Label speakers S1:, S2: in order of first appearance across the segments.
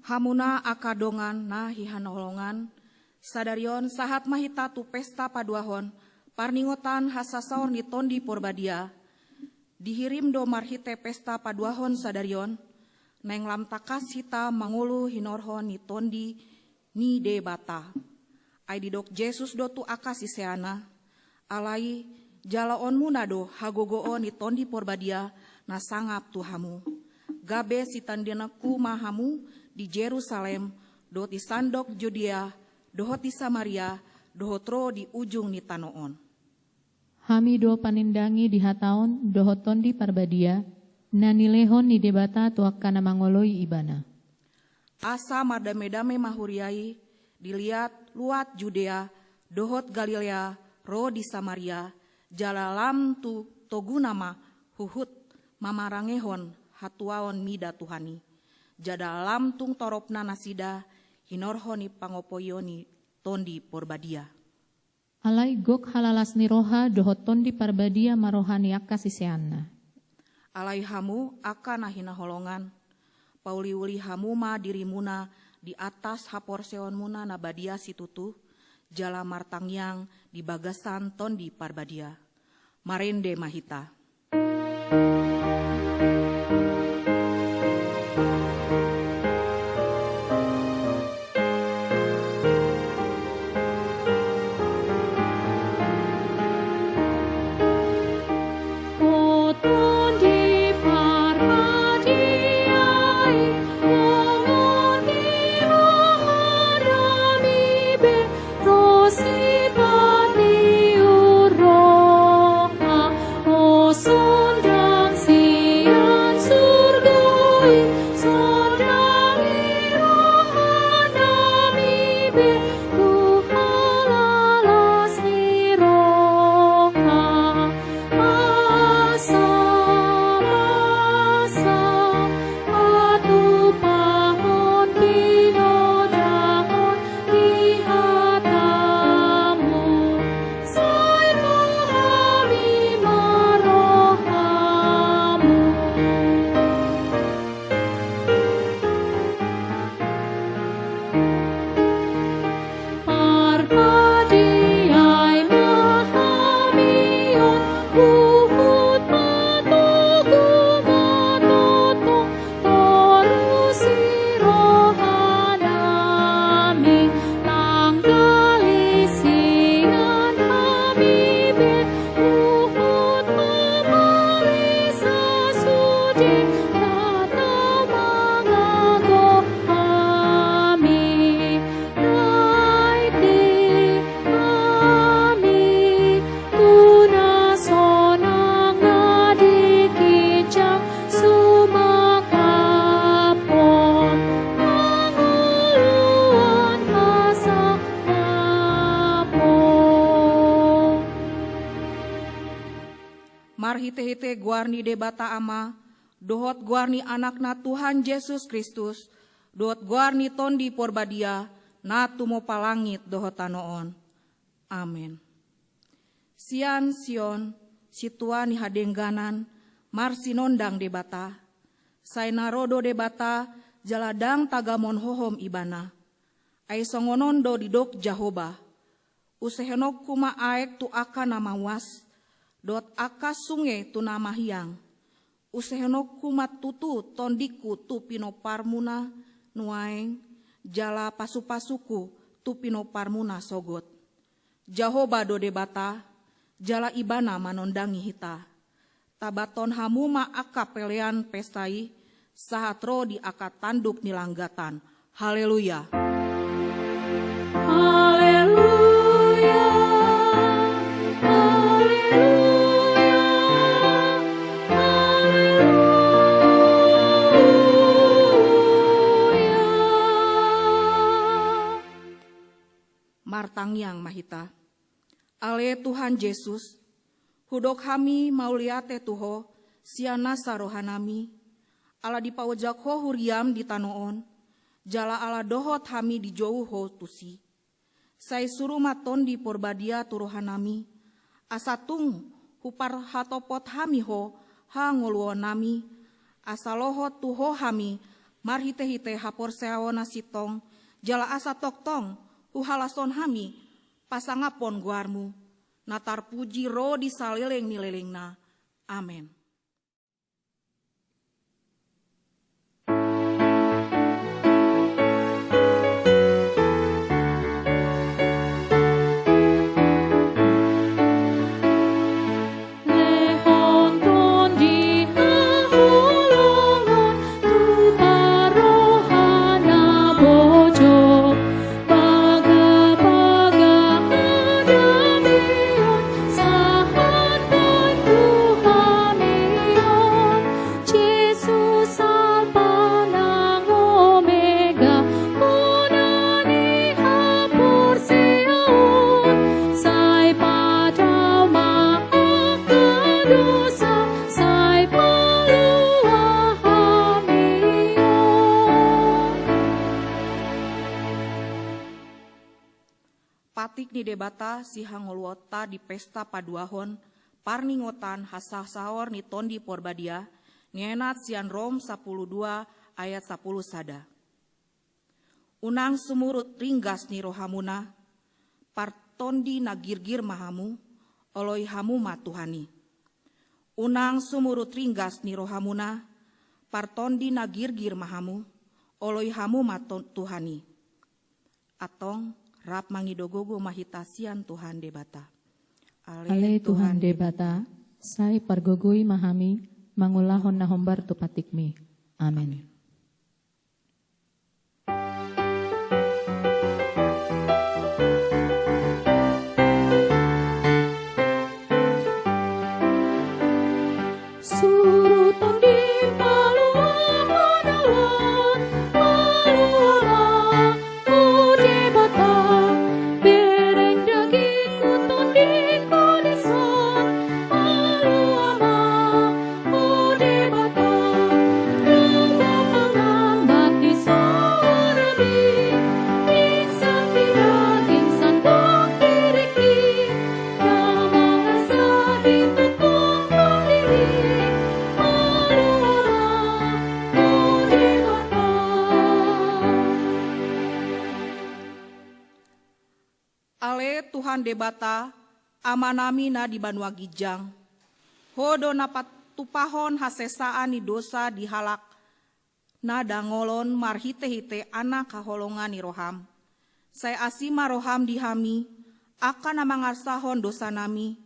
S1: Hamuna akadongan na hihanolongan, sadarion sahat mahita tu pesta paduahon, parningotan hasasaor ni tondi porbadia, dihirim do marhite pesta paduahon sadarion, neng lam takas hita mangulu hinorhon ni tondi ni de bata. Ai didok Jesus do tu akas iseana, alai jalaon munado hagogoon ni tondi porbadia na sangap tu hamu. Gabe sitandenaku mahamu di Jerusalem, dohot di sandok Judea, dohot di Samaria, dohotro di ujung ni tanoon.
S2: Hami do panindangi di hataon, dohoton di parbadia, nanilehon ni debata tuakana mangoloi ibana.
S1: Asa madame-dame mahuriai, dilihat luat Judea, dohot Galilea, ro di Samaria, jalalam tu togunama huhut mamarangehon hatuaon mida Tuhani. Jadalam tung toropna nasida hinorhoni pangopoyoni tondi porbadia.
S2: Alai gok halalas ni roha dohoton di parbadia marohani akasiseanna.
S1: Alai hamu akan nahina holongan, pauliuli hamu ma dirimuna di atas haporseon muna nabadia situtu, jala martangyang di bagasan tondi parbadia. Marende mahita. Marhite-hite guarni debata ama, dohot guarni anakna Tuhan Yesus Kristus, dohot guarni tondi porbadia, na tumo palangit dohot tanoon. Amin. Sian Sion, situa ni hadengganan, marsinondang debata, sainarodo debata, jaladang tagamon hohom ibana, ay songonondo didok Jahoba, usehenok kuma aek tu akan namawas, dot akas sunge tu namahiang, usehenok kumat tutu tondiku tu pinoparmuna nuaeng, jala pasu-pasuku tu pinoparmuna sogot. Jahoba do debata, jala ibana manondangi hita. Tabaton hamu ma aka pelean pestai, sahatro di aka tanduk nilanggatan. Haleluya. Haleluya. Martangyang mahita. Ale Tuhan Yesus, hudok kami mauliate tuho, siana sarohanami, ala dipawajak ho huriam di tanoon, jala ala dohot kami di jauh ho tusi. Sai suruh maton di porbadia turohanami, asatung hupar hatopot kami ho, ha nguluon nami, asalohot tuho kami, marhite-hite hapor seawona sitong, jala asa toktong, uhalason hami, pasangapon guarmu, natar puji ro di salileng nilelengna. Amin. Patik ni debata si hangolwota di pesta paduahon, parningotan hasah sahor ni tondi porbadia, ngenat sian Rom 12 ayat 10 sada. Unang sumurut ringgas ni rohamuna, partondi nagirgir mahamu, oloi hamu matuhani. Unang sumurut ringgas ni rohamuna, partondi nagirgir mahamu, oloi hamu matuhani. Atong rap mangidogogo mahitasian Tuhan debata.
S2: Ale Tuhan debata, sai pargogoi mahami, mangulahon na hombar tu patikmi. Amin.
S1: Tuhan debata amanami na di Banua Gijang. Hodo napat tupahon hasesaan ni dosa dihalak na dangolon marhite-hite anak kaholongan ni roham. Saya asima roham dihami akan namangarsahon dosa nami.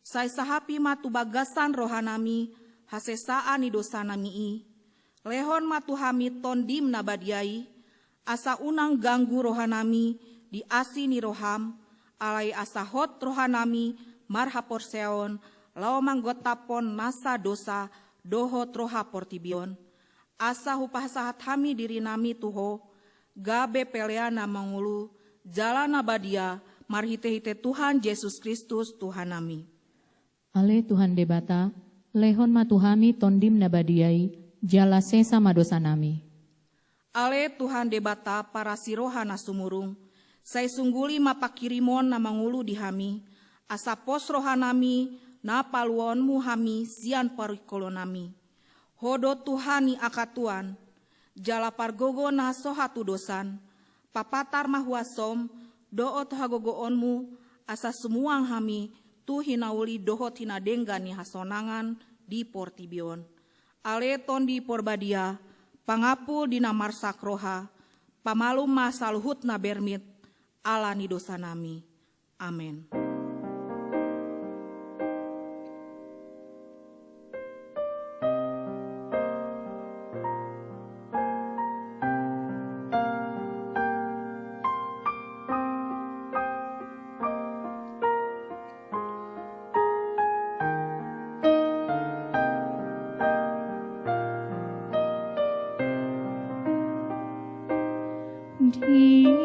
S1: Saya sahapi matu bagasan rohanami hasesaan ni dosa nami i. Lehon matu hami tondim nabadiai asa unang ganggu rohanami di asi ni roham. Alai asahot rohanami marhapor seon lao manggotapon masa dosa dohot rohapor tibion asa hupah sahat hami diri nami tuho gabe peleana mangulu jalana badia marhite-hite Tuhan Yesus Kristus Tuhan nami.
S2: Ale Tuhan debata lehon matuhami tondim nabadiai jala sesa madosa nami.
S1: Ale Tuhan debata para sirohana sumurung saya sungguli mapakirimon na mangulu di hami, asa pos rohanami na paluonmu hami sian parikolonami. Hodo Tuhani akatuan, jala pargogo na sohatu dosan, papatar mahuasom, doot hagogoonmu, asa semuang hami, tu hinauli dohot hinadenggan ni hasonangan di portibion. Ale ton di porbadia, pangapu di namar sakroha, pamalum masaluhut na bermit, ala ni dosa nami. Amin.
S3: Dia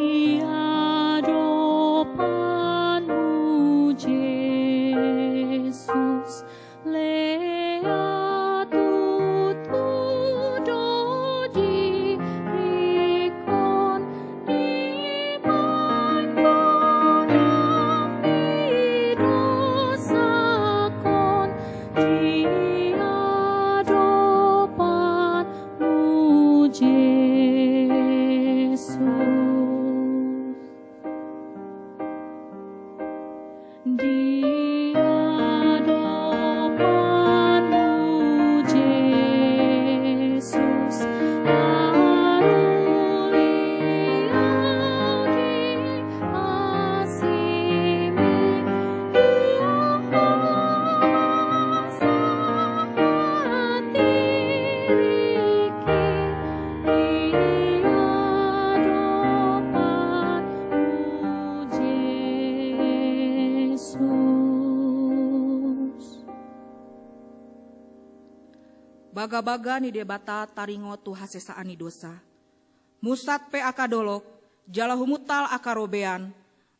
S1: baga-baga ni debata taringo tu hasesaani dosa. Musat pe akadolok, jala humutal akarobean,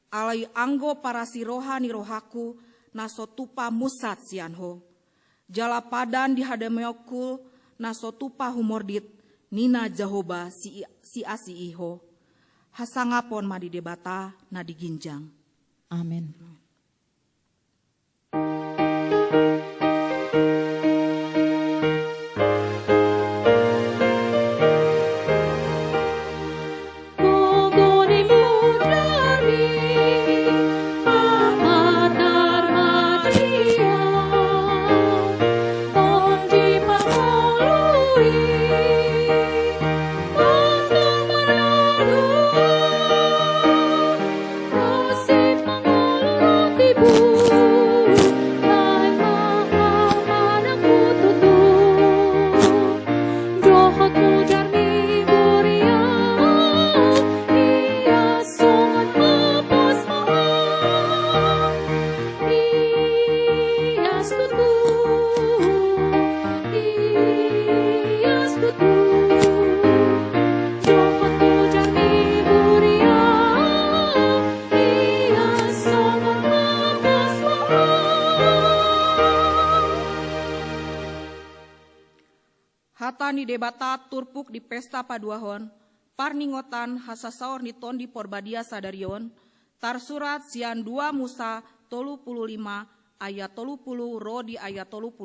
S1: alai anggo parasi rohani rohaku, naso tupa musat sianho. Jala padan dihademeokul, naso tupa humordit, nina Jahoba si asi iho. Hasangapon madi debata na diginjang.
S2: Amin.
S1: Hata ni debata turpuk di pesta paduahon, parningotan hasasaor ni tondi porbadia sadarion, tarsurat sian 2 Musa 35 ayat 30 rodi ayat 35.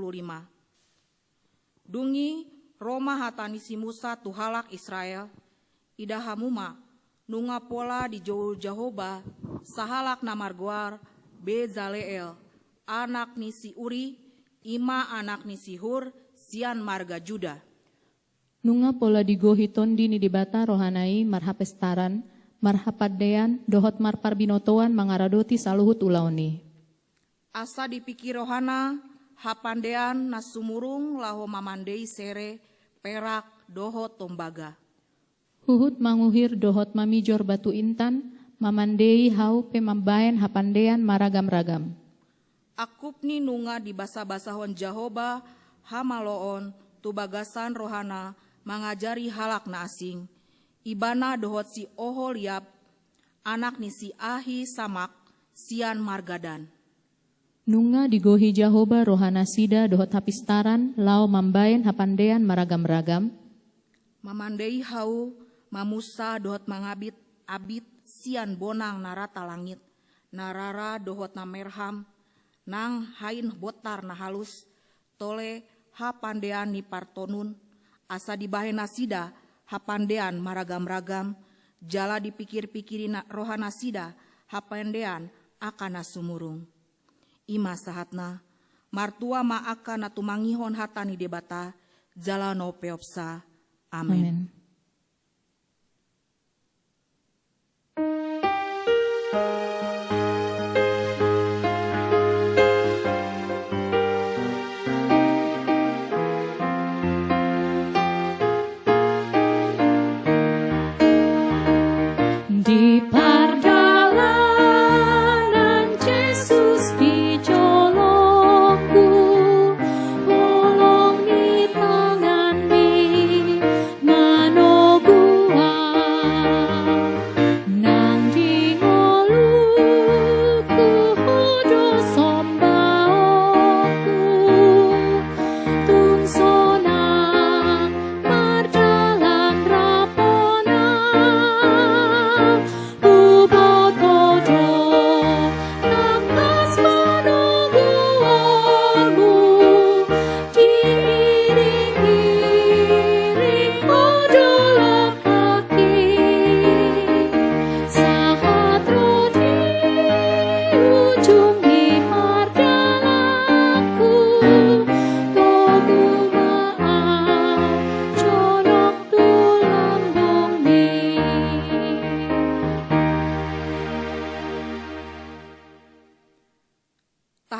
S1: Dungi Roma hatani si Musa tuhalak Israel, idahamuma nunga pola di Jahoba sahalak namargoar Bezaleel, anak ni si Uri, Ima anak ni si Hur, sian marga Juda.
S2: Nunga pola digohi tondi ni debata rohanai marhapestaran, marhapadean, dohot marparbinotoan mangaradoti saluhut ulaoni.
S1: Asa dipikir rohana, hapandean nasumurung laho mamandei sere, perak, dohot tombaga.
S2: Huhut manguhir dohot mamijor batu intan, mamandei hau pemambayan hapandean maragam-ragam.
S1: Akup ni nunga di basa-basahon Jahoba, hamaloon, tubagasan rohana, mangajari halak na asing. Ibana dohot si Oholiab, anak ni si Ahi Samak, sian margadan.
S2: Nunga digohi Jahoba rohana sida dohot hapistaran, lao mambayan hapandean maragam-ragam.
S1: Mamandei hau, mamusa dohot mangabit, abit, sian bonang narata langit. Narara dohot na merham, nang hain botar na halus, tole hapandean ni partonun, asa dibahe nasida hapandean maragam-ragam, jala dipikir-pikiri rohana sida hapandean akan nasumurung. Ima sahatna, martua ma akan natumangihon hatani debata, jala no peopsa. Amin.
S2: Amin. Di perjalanan Yesus dijolokku, ulungi tanganmi manobuang, nang dingoluku hojo sombaoku, tungsonang marjalan rapona.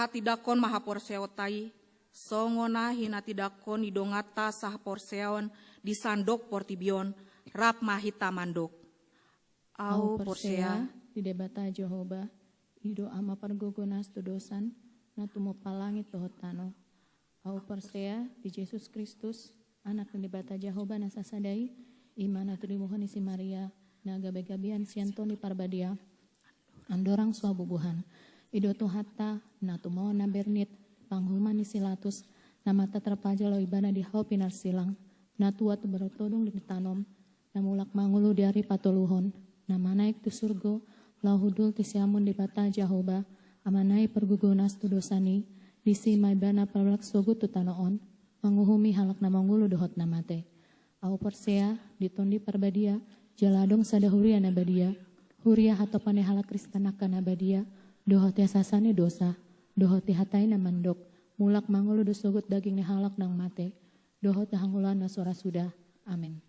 S1: Tidakon mahaporseotai, songona hina tidakon idongata sah porseon di sandok portibion, rap mahita mandok. Au porsea,
S2: di debata Jehoba, ido ama pargogonas tudosan, natumo palangit lohotano. Au persea di Yesus Kristus, anak yang dibata Jehovah nasasadai, imana tulimuhan isi Maria, na gabe-gabian siantoni parbadia, andorang suabubuhan, idoto hatta, na tumawa na bernit, panghuman isi latus, na mata terpaja lo ibana di hau pinar silang, na tua tu berotodong ditanom, na mulak mangulu di hari patuluhon, na manaik tu surgo, lau hudul ti siamun dibata Jehovah, amanai pergugunas tu dosani, disi may bana parlak sogut tu tanoon, manguhumi halak na mangulu dohot na mate. Au persea, ditondi parbadia, jaladong sada huria na badia, huria hatopane halak kristanaka na badia, dohot ya sasane dosa, dohot ya hatai na mandok, mulak mangulu dosogut daging ni halak nang mate, dohot ya hangulan na sora sudah. Amin.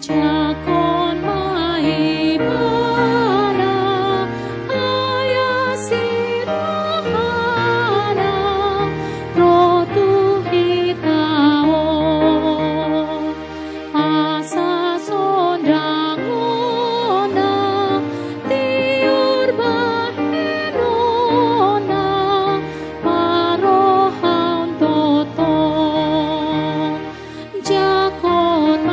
S3: Jakon maibana ayasirahana rotu hitao asa sondangona tiur bahenona parohan toto jakon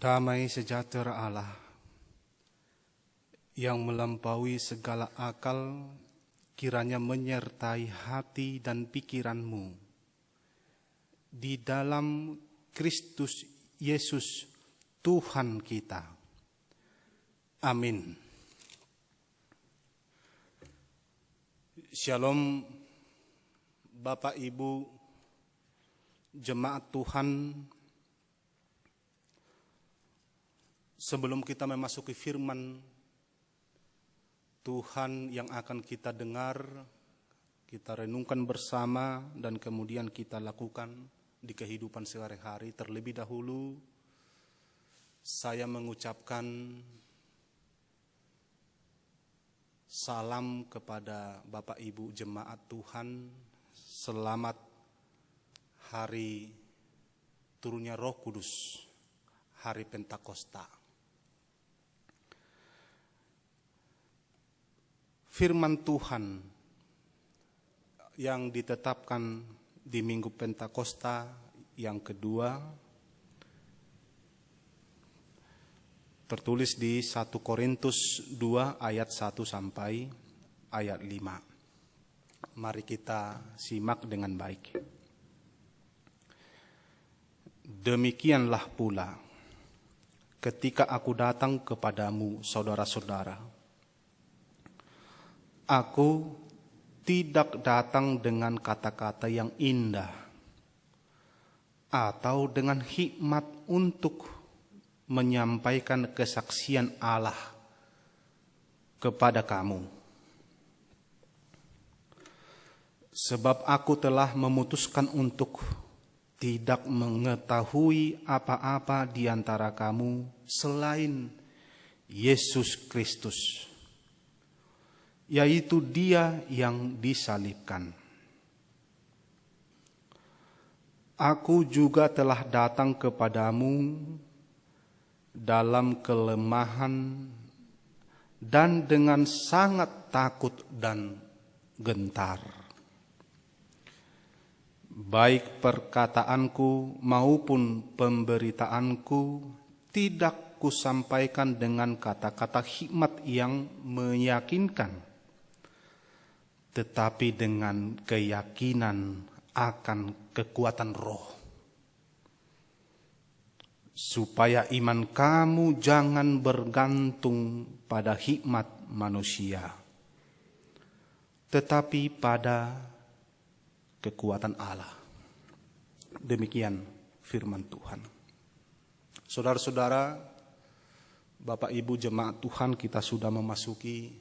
S4: Damai sejahtera Allah yang melampaui segala akal kiranya menyertai hati dan pikiranmu di dalam Kristus Yesus Tuhan kita. Amin. Shalom Bapak Ibu jemaat Tuhan. Sebelum kita memasuki firman Tuhan yang akan kita dengar, kita renungkan bersama dan kemudian kita lakukan di kehidupan sehari-hari, terlebih dahulu saya mengucapkan salam kepada Bapak Ibu jemaat Tuhan. Selamat hari turunnya Roh Kudus, hari Pentakosta. Firman Tuhan yang ditetapkan di Minggu Pentakosta yang kedua tertulis di 1 Korintus 2 ayat 1 sampai ayat 5. Mari kita simak dengan baik. Demikianlah pula ketika aku datang kepadamu, saudara-saudara, aku tidak datang dengan kata-kata yang indah atau dengan hikmat untuk menyampaikan kesaksian Allah kepada kamu. Sebab aku telah memutuskan untuk tidak mengetahui apa-apa di antara kamu selain Yesus Kristus, yaitu Dia yang disalibkan. Aku juga telah datang kepadamu dalam kelemahan dan dengan sangat takut dan gentar. Baik perkataanku maupun pemberitaanku tidak kusampaikan dengan kata-kata hikmat yang meyakinkan, tetapi dengan keyakinan akan kekuatan roh, supaya iman kamu jangan bergantung pada hikmat manusia, tetapi pada kekuatan Allah. Demikian firman Tuhan. Saudara-saudara, Bapak Ibu jemaat Tuhan, kita sudah memasuki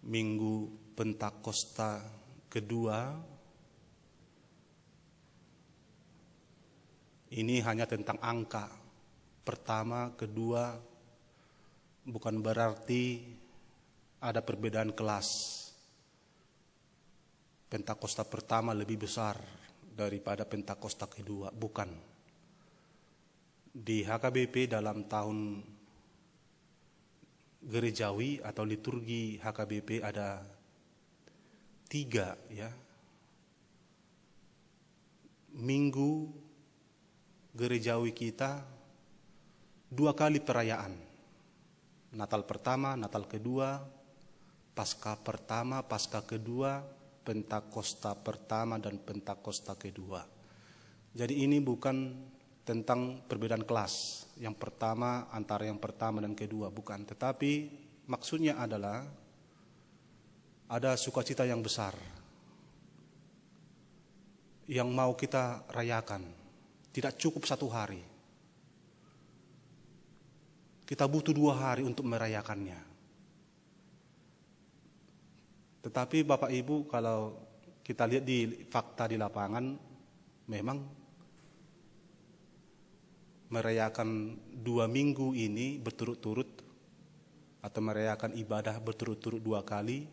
S4: Minggu Pentakosta kedua. Ini hanya tentang angka. Pertama, kedua, bukan berarti ada perbedaan kelas. Pentakosta pertama lebih besar daripada Pentakosta kedua, bukan. Di HKBP dalam tahun gerejawi atau liturgi HKBP ada 3 ya. Minggu gerejawi kita 2 kali perayaan. Natal pertama, Natal kedua, Paskah pertama, Paskah kedua, Pentakosta pertama dan Pentakosta kedua. Jadi ini bukan tentang perbedaan kelas. Yang pertama antara yang pertama dan kedua, bukan. Tetapi maksudnya adalah ada sukacita yang besar yang mau kita rayakan. Tidak cukup 1 hari. Kita butuh 2 hari untuk merayakannya. Tetapi Bapak Ibu, kalau kita lihat di fakta di lapangan, memang merayakan 2 minggu ini berturut-turut atau merayakan ibadah berturut-turut 2 kali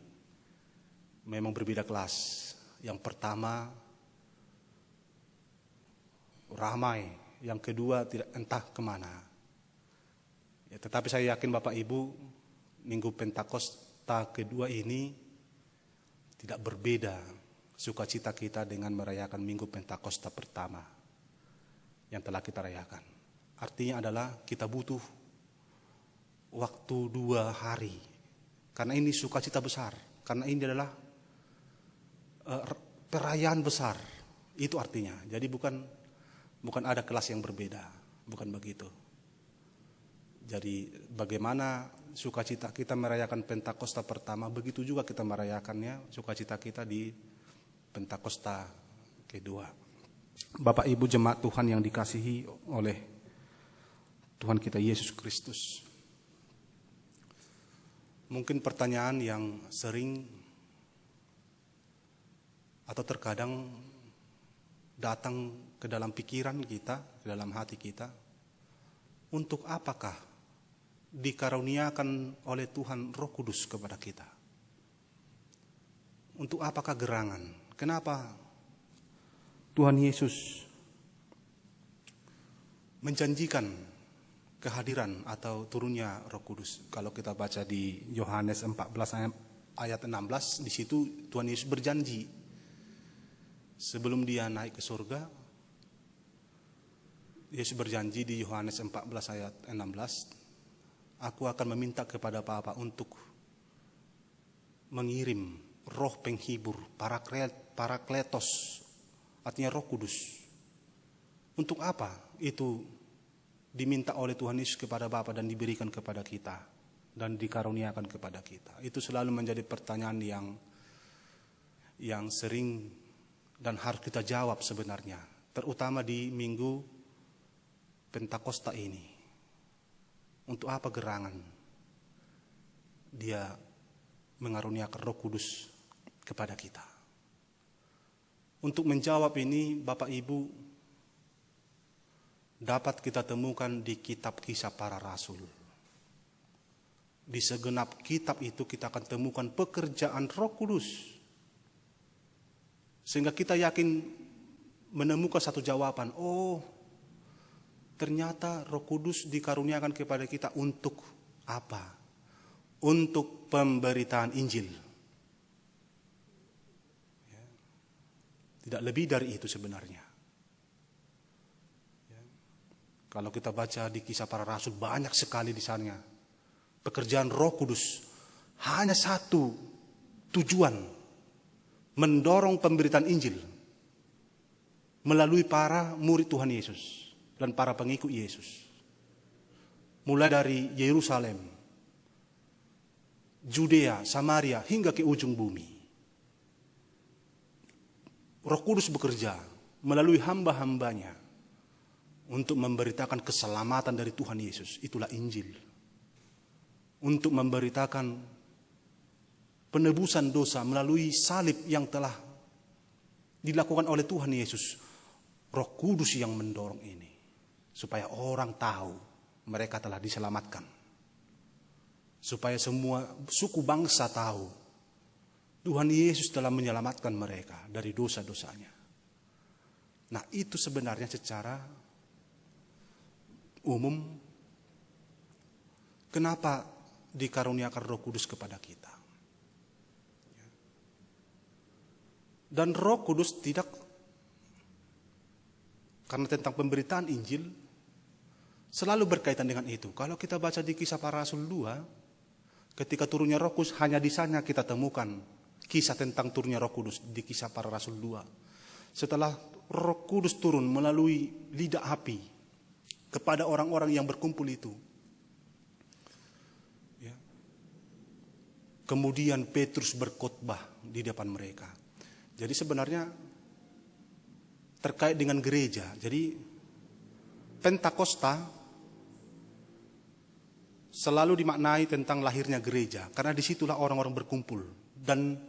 S4: memang berbeda kelas. Yang pertama ramai, yang kedua tidak entah kemana. Ya, tetapi saya yakin Bapak Ibu, Minggu Pentakosta kedua ini tidak berbeda sukacita kita dengan merayakan Minggu Pentakosta pertama yang telah kita rayakan. Artinya adalah kita butuh waktu 2 hari. Karena ini sukacita besar. Karena ini adalah perayaan besar. Itu artinya. Jadi bukan ada kelas yang berbeda. Bukan begitu. Jadi bagaimana sukacita kita merayakan Pentakosta pertama, begitu juga kita merayakannya sukacita kita di Pentakosta kedua. Bapak Ibu jemaat Tuhan yang dikasihi oleh Tuhan kita Yesus Kristus. Mungkin pertanyaan yang sering atau terkadang datang ke dalam pikiran kita, ke dalam hati kita, untuk apakah dikaruniakan oleh Tuhan Roh Kudus kepada kita? Untuk apakah gerangan? Kenapa Tuhan Yesus menjanjikan kehadiran atau turunnya Roh Kudus? Kalau kita baca di Yohanes 14 ayat 16, di situ Tuhan Yesus berjanji sebelum dia naik ke surga. Yesus berjanji di Yohanes 14 ayat 16, aku akan meminta kepada Bapa untuk mengirim Roh penghibur, Parakletos, artinya Roh Kudus. Untuk apa itu diminta oleh Tuhan Yesus kepada Bapa dan diberikan kepada kita dan dikaruniakan kepada kita? Itu selalu menjadi pertanyaan yang sering dan harus kita jawab sebenarnya, terutama di Minggu Pentakosta ini. Untuk apa gerangan Dia mengaruniakan Roh Kudus kepada kita? Untuk menjawab ini, Bapak Ibu, dapat kita temukan di kitab Kisah Para Rasul. Di segenap kitab itu kita akan temukan pekerjaan Roh Kudus. Sehingga kita yakin menemukan satu jawaban. Oh, ternyata Roh Kudus dikaruniakan kepada kita untuk apa? Untuk pemberitaan Injil. Ya. Tidak lebih dari itu sebenarnya. Kalau kita baca di Kisah Para Rasul, banyak sekali di sana pekerjaan Roh Kudus. Hanya satu tujuan, mendorong pemberitaan Injil melalui para murid Tuhan Yesus dan para pengikut Yesus. Mulai dari Yerusalem, Judea, Samaria, hingga ke ujung bumi. Roh Kudus bekerja melalui hamba-hambanya untuk memberitakan keselamatan dari Tuhan Yesus. Itulah Injil. Untuk memberitakan penebusan dosa melalui salib yang telah dilakukan oleh Tuhan Yesus. Roh Kudus yang mendorong ini. Supaya orang tahu mereka telah diselamatkan. Supaya semua suku bangsa tahu Tuhan Yesus telah menyelamatkan mereka dari dosa-dosanya. Nah, itu sebenarnya secara umum kenapa dikaruniakan Roh Kudus kepada kita. Dan Roh Kudus tidak, karena tentang pemberitaan Injil selalu berkaitan dengan itu. Kalau kita baca di Kisah Para Rasul 2, ketika turunnya Roh Kudus, hanya di sana kita temukan kisah tentang turunnya Roh Kudus di Kisah Para Rasul 2. Setelah Roh Kudus turun melalui lidah api kepada orang-orang yang berkumpul itu. Ya. Kemudian Petrus berkhotbah di depan mereka. Jadi sebenarnya terkait dengan gereja. Jadi Pentakosta selalu dimaknai tentang lahirnya gereja. Karena disitulah orang-orang berkumpul dan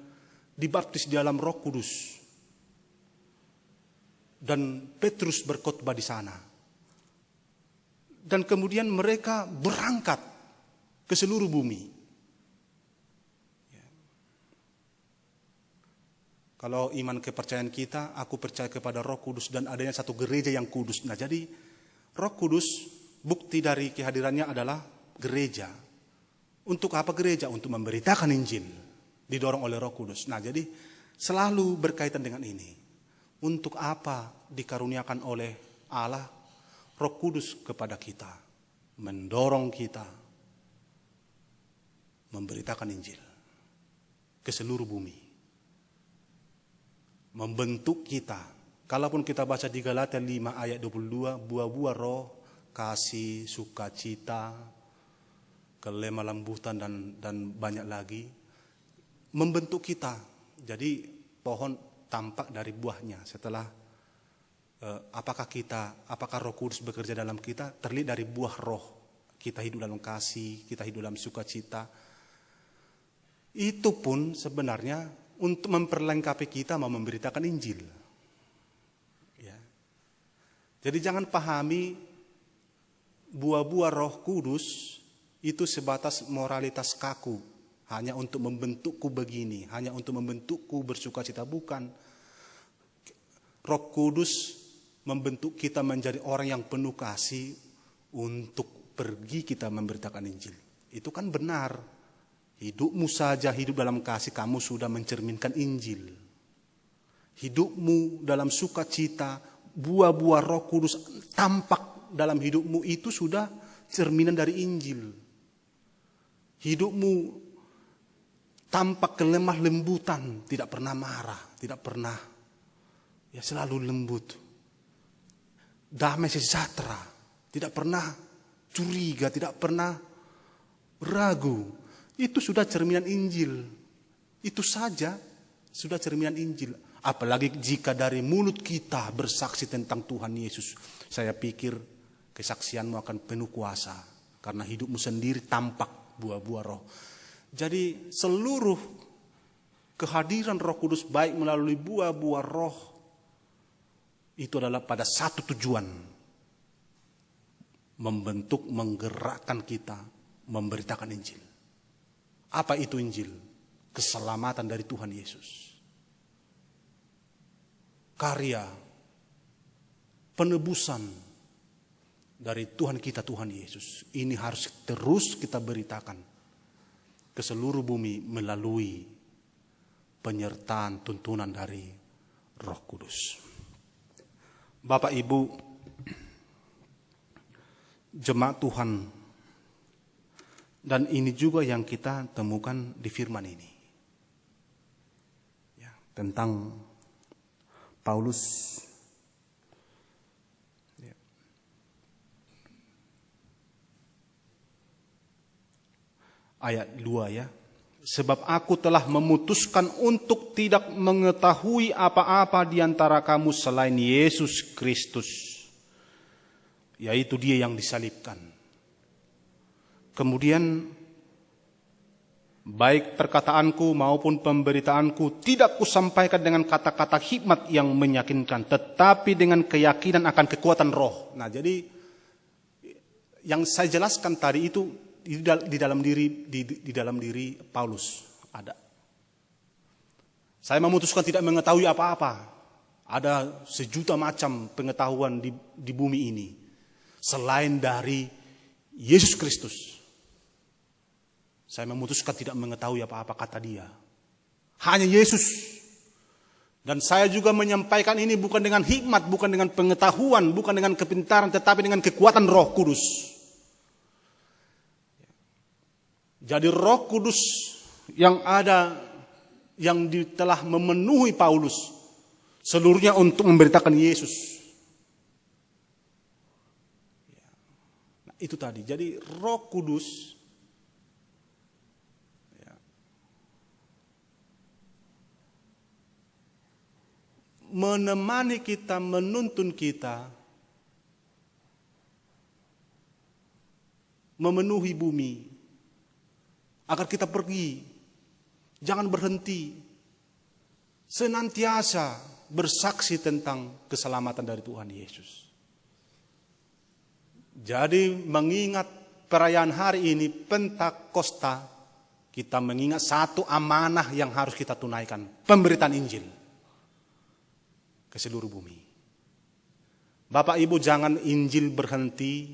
S4: dibaptis di dalam Roh Kudus. Dan Petrus berkhotbah di sana. Dan kemudian mereka berangkat ke seluruh bumi. Ya. Kalau iman kepercayaan kita, aku percaya kepada Roh Kudus dan adanya satu gereja yang kudus. Nah, jadi Roh Kudus, bukti dari kehadirannya adalah gereja. Untuk apa gereja? Untuk memberitakan Injil. Didorong oleh Roh Kudus. Nah, jadi selalu berkaitan dengan ini. Untuk apa dikaruniakan oleh Allah Roh Kudus kepada kita? Mendorong kita memberitakan Injil ke seluruh bumi. Membentuk kita. Kalaupun kita baca di Galatia 5 ayat 22, buah-buah roh, kasih, sukacita, kelemah lembutan dan banyak lagi. Membentuk kita. Jadi pohon tampak dari buahnya. Setelah apakah Roh Kudus bekerja dalam kita, terlihat dari buah roh. Kita hidup dalam kasih, kita hidup dalam sukacita. Itu pun sebenarnya untuk memperlengkapi kita mau memberitakan Injil. Ya. Jadi jangan pahami buah-buah Roh Kudus itu sebatas moralitas kaku. Hanya untuk membentukku begini, hanya untuk membentukku bersukacita. Bukan. Roh Kudus membentuk kita menjadi orang yang penuh kasih untuk pergi kita memberitakan Injil. Itu kan benar. Hidupmu saja hidup dalam kasih, kamu sudah mencerminkan Injil. Hidupmu dalam sukacita, buah-buah Roh Kudus tampak dalam hidupmu, itu sudah cerminan dari Injil. Hidupmu tampak kelemah lembutan, tidak pernah marah, tidak pernah, ya selalu lembut. Damai sejahtera, tidak pernah curiga, tidak pernah ragu. Itu sudah cerminan Injil. Itu saja sudah cerminan Injil. Apalagi jika dari mulut kita bersaksi tentang Tuhan Yesus. Saya pikir kesaksianmu akan penuh kuasa. Karena hidupmu sendiri tampak buah-buah roh. Jadi seluruh kehadiran Roh Kudus baik melalui buah-buah roh itu adalah pada satu tujuan. Membentuk, menggerakkan kita memberitakan Injil. Apa itu Injil? Keselamatan dari Tuhan Yesus. Karya penebusan dari Tuhan kita, Tuhan Yesus. Ini harus terus kita beritakan ke seluruh bumi melalui penyertaan tuntunan dari Roh Kudus. Bapak Ibu, jemaat Tuhan, dan ini juga yang kita temukan di firman ini. Ya, tentang Paulus. Ya. Ayat 2 ya. Sebab aku telah memutuskan untuk tidak mengetahui apa-apa di antara kamu selain Yesus Kristus, yaitu Dia yang disalibkan. Kemudian, baik perkataanku maupun pemberitaanku tidak kusampaikan dengan kata-kata hikmat yang meyakinkan, tetapi dengan keyakinan akan kekuatan roh. Nah, jadi yang saya jelaskan tadi itu di dalam diri Paulus ada. Saya memutuskan tidak mengetahui apa-apa. Ada sejuta macam pengetahuan di bumi ini selain dari Yesus Kristus. Saya memutuskan tidak mengetahui apa-apa, kata dia. Hanya Yesus. Dan saya juga menyampaikan ini bukan dengan hikmat, bukan dengan pengetahuan, bukan dengan kepintaran, tetapi dengan kekuatan Roh Kudus. Jadi Roh Kudus yang ada, yang telah memenuhi Paulus seluruhnya untuk memberitakan Yesus. Nah, itu tadi. Jadi Roh Kudus menemani kita, menuntun kita memenuhi bumi. Agar kita pergi, jangan berhenti, senantiasa bersaksi tentang keselamatan dari Tuhan Yesus. Jadi mengingat perayaan hari ini, Pentakosta, kita mengingat satu amanah yang harus kita tunaikan, pemberitaan Injil ke seluruh bumi. Bapak Ibu, jangan Injil berhenti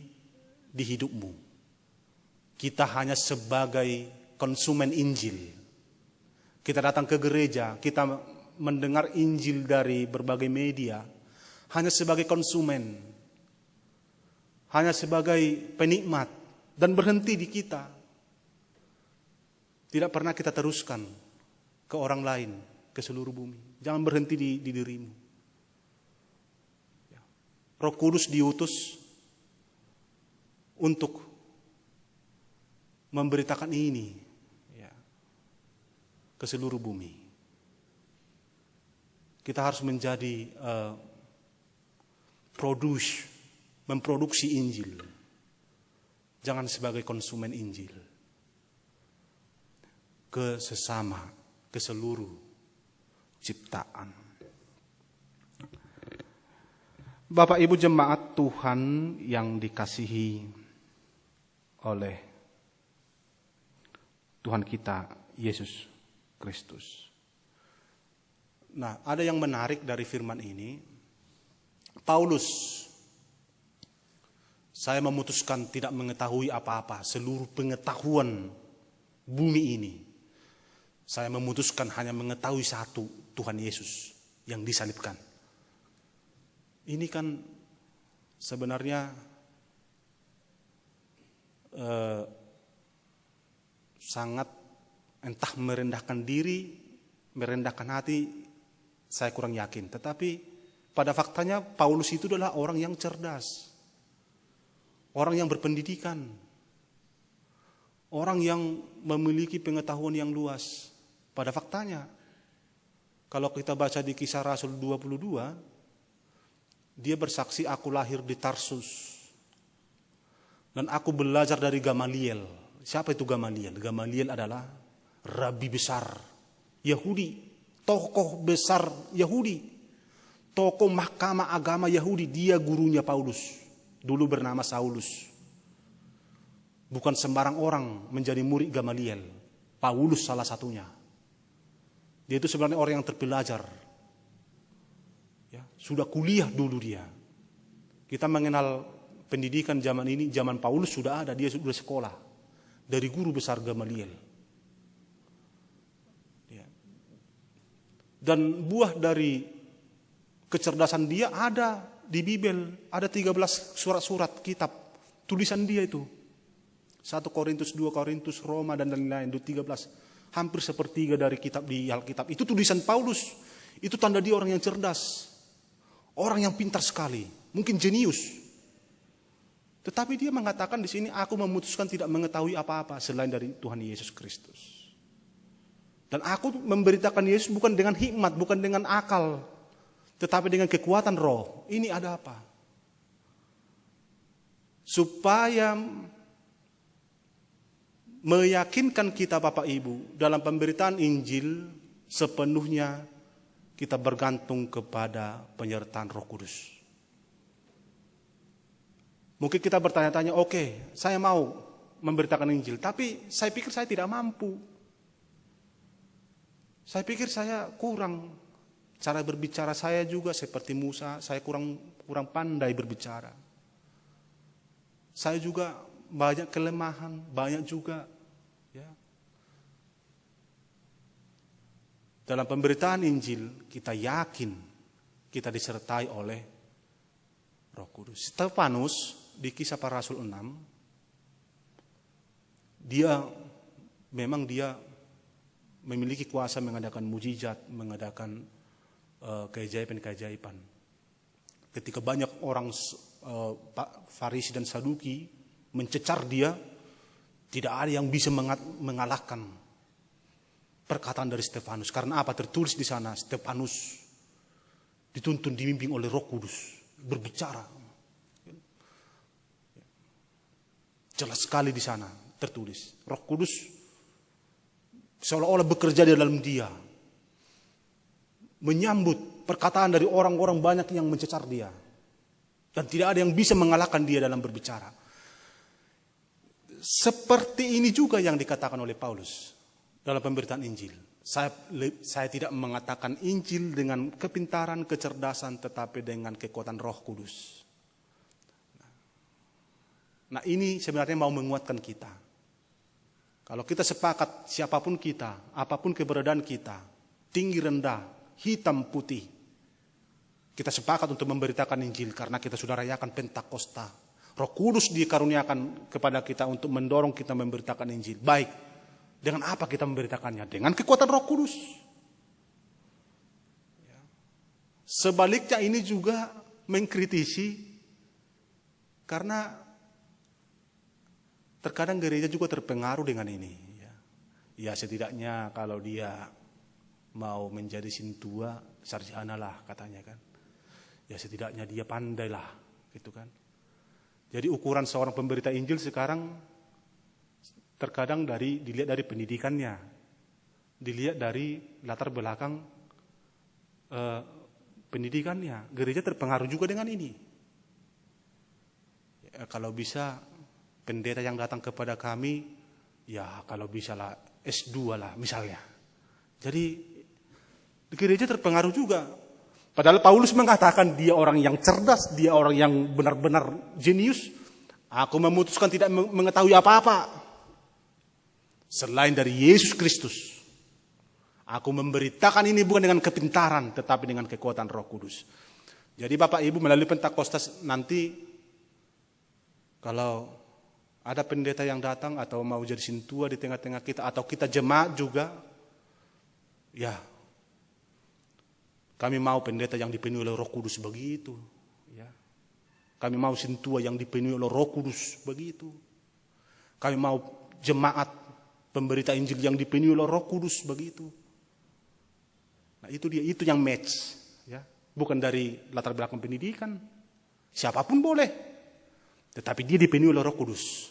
S4: di hidupmu. Kita hanya sebagai konsumen Injil. Kita datang ke gereja, kita mendengar Injil dari berbagai media, hanya sebagai konsumen, hanya sebagai penikmat, dan berhenti di kita. Tidak pernah kita teruskan ke orang lain, ke seluruh bumi. Jangan berhenti di dirimu. Roh Kudus diutus untuk memberitakan ini ke seluruh bumi. Kita harus menjadi memproduksi Injil. Jangan sebagai konsumen Injil. Ke sesama, ke seluruh ciptaan. Bapak Ibu jemaat Tuhan yang dikasihi oleh Tuhan kita Yesus Kristus. Nah, ada yang menarik dari firman ini. Paulus, saya memutuskan tidak mengetahui apa-apa, seluruh pengetahuan bumi ini. Saya memutuskan hanya mengetahui satu, Tuhan Yesus yang disalibkan. Ini kan sebenarnya sangat entah merendahkan diri, merendahkan hati, saya kurang yakin. Tetapi pada faktanya Paulus itu adalah orang yang cerdas, orang yang berpendidikan, orang yang memiliki pengetahuan yang luas. Pada faktanya, kalau kita baca di Kisah Rasul 22, dia bersaksi, aku lahir di Tarsus dan aku belajar dari Gamaliel. Siapa itu Gamaliel? Gamaliel adalah rabi besar Yahudi, tokoh besar Yahudi, tokoh mahkamah agama Yahudi. Dia gurunya Paulus, dulu bernama Saulus. Bukan sembarang orang menjadi murid Gamaliel. Paulus salah satunya. Dia itu sebenarnya orang yang terpelajar. Ya, sudah kuliah dulu dia. Kita mengenal pendidikan zaman ini, zaman Paulus sudah ada, dia sudah sekolah dari guru besar Gamaliel. Dan buah dari kecerdasan dia ada di Bibel. Ada 13 surat-surat kitab. Tulisan dia itu. 1 Korintus, 2 Korintus, Roma, dan lain-lain. 13. Hampir sepertiga dari kitab di Alkitab. Itu tulisan Paulus. Itu tanda dia orang yang cerdas. Orang yang pintar sekali. Mungkin jenius. Tetapi dia mengatakan di sini, aku memutuskan tidak mengetahui apa-apa selain dari Tuhan Yesus Kristus. Dan aku memberitakan Yesus bukan dengan hikmat, bukan dengan akal, tetapi dengan kekuatan roh. Ini ada apa? Supaya meyakinkan kita Bapak Ibu dalam pemberitaan Injil sepenuhnya kita bergantung kepada penyertaan Roh Kudus. Mungkin kita bertanya-tanya, oke, saya mau memberitakan Injil, tapi saya pikir saya tidak mampu. Saya pikir saya kurang. Cara berbicara saya juga seperti Musa, saya kurang pandai berbicara. Saya juga banyak kelemahan, banyak juga. Ya. Dalam pemberitaan Injil, kita yakin kita disertai oleh Roh Kudus. Stefanus di Kisah Para Rasul 6, dia memiliki kuasa mengadakan mujizat, mengadakan keajaiban-keajaiban. Ketika banyak orang Farisi dan Saduki mencecar dia, tidak ada yang bisa mengalahkan perkataan dari Stefanus. Karena apa? Tertulis di sana, Stefanus dituntun dibimbing oleh Roh Kudus berbicara. Jelas sekali di sana tertulis, Roh Kudus seolah-olah bekerja di dalam dia, menyambut perkataan dari orang-orang banyak yang mencecar dia, dan tidak ada yang bisa mengalahkan dia dalam berbicara. Seperti ini juga yang dikatakan oleh Paulus dalam pemberitaan Injil. Saya tidak mengatakan Injil dengan kepintaran, kecerdasan, tetapi dengan kekuatan Roh Kudus. Nah, ini sebenarnya mau menguatkan kita. Kalau kita sepakat, siapapun kita, apapun keberadaan kita, tinggi rendah, hitam putih, kita sepakat untuk memberitakan Injil karena kita sudah rayakan Pentakosta. Roh Kudus dikaruniakan kepada kita untuk mendorong kita memberitakan Injil. Baik, dengan apa kita memberitakannya? Dengan kekuatan Roh Kudus. Sebaliknya ini juga mengkritisi karena terkadang gereja juga terpengaruh dengan ini. Ya setidaknya kalau dia mau menjadi sintua, sarjana lah katanya kan. Ya setidaknya dia pandai lah gitu kan. Jadi ukuran seorang pemberita Injil sekarang terkadang dilihat dari pendidikannya, dilihat dari latar belakang pendidikannya. Gereja terpengaruh juga dengan ini. Ya, kalau bisa pendeta yang datang kepada kami, ya kalau bisa lah S2 lah misalnya. Jadi gereja terpengaruh juga. Padahal Paulus mengatakan dia orang yang cerdas, dia orang yang benar-benar jenius. Aku memutuskan tidak mengetahui apa-apa selain dari Yesus Kristus. Aku memberitakan ini bukan dengan kepintaran, tetapi dengan kekuatan Roh Kudus. Jadi Bapak Ibu melalui Pentakosta nanti, kalau ada pendeta yang datang atau mau jadi sintua di tengah-tengah kita, atau kita jemaat juga, ya kami mau pendeta yang dipenuhi oleh Roh Kudus begitu. Ya. Kami mau sintua yang dipenuhi oleh Roh Kudus begitu. Kami mau jemaat pemberita Injil yang dipenuhi oleh Roh Kudus begitu. Nah itu dia, itu yang match. Ya. Bukan dari latar belakang pendidikan. Siapapun boleh. Tetapi dia dipenuhi oleh Roh Kudus.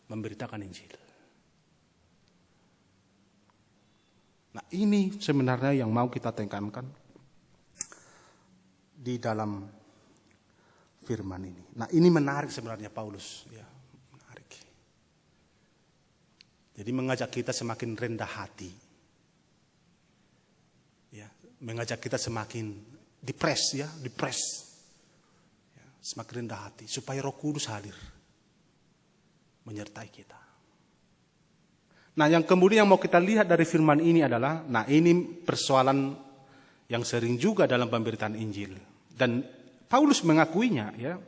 S4: Memberitakan Injil. Nah ini sebenarnya yang mau kita tekankan di dalam firman ini. Nah ini menarik sebenarnya Paulus. Ya, menarik. Jadi mengajak kita semakin rendah hati. Ya, mengajak kita semakin depres. Ya, semakin rendah hati. Supaya Roh Kudus hadir. Menyertai kita. Nah yang kemudian yang mau kita lihat dari firman ini adalah, nah ini persoalan yang sering juga dalam pemberitaan Injil. Dan Paulus mengakuinya ya.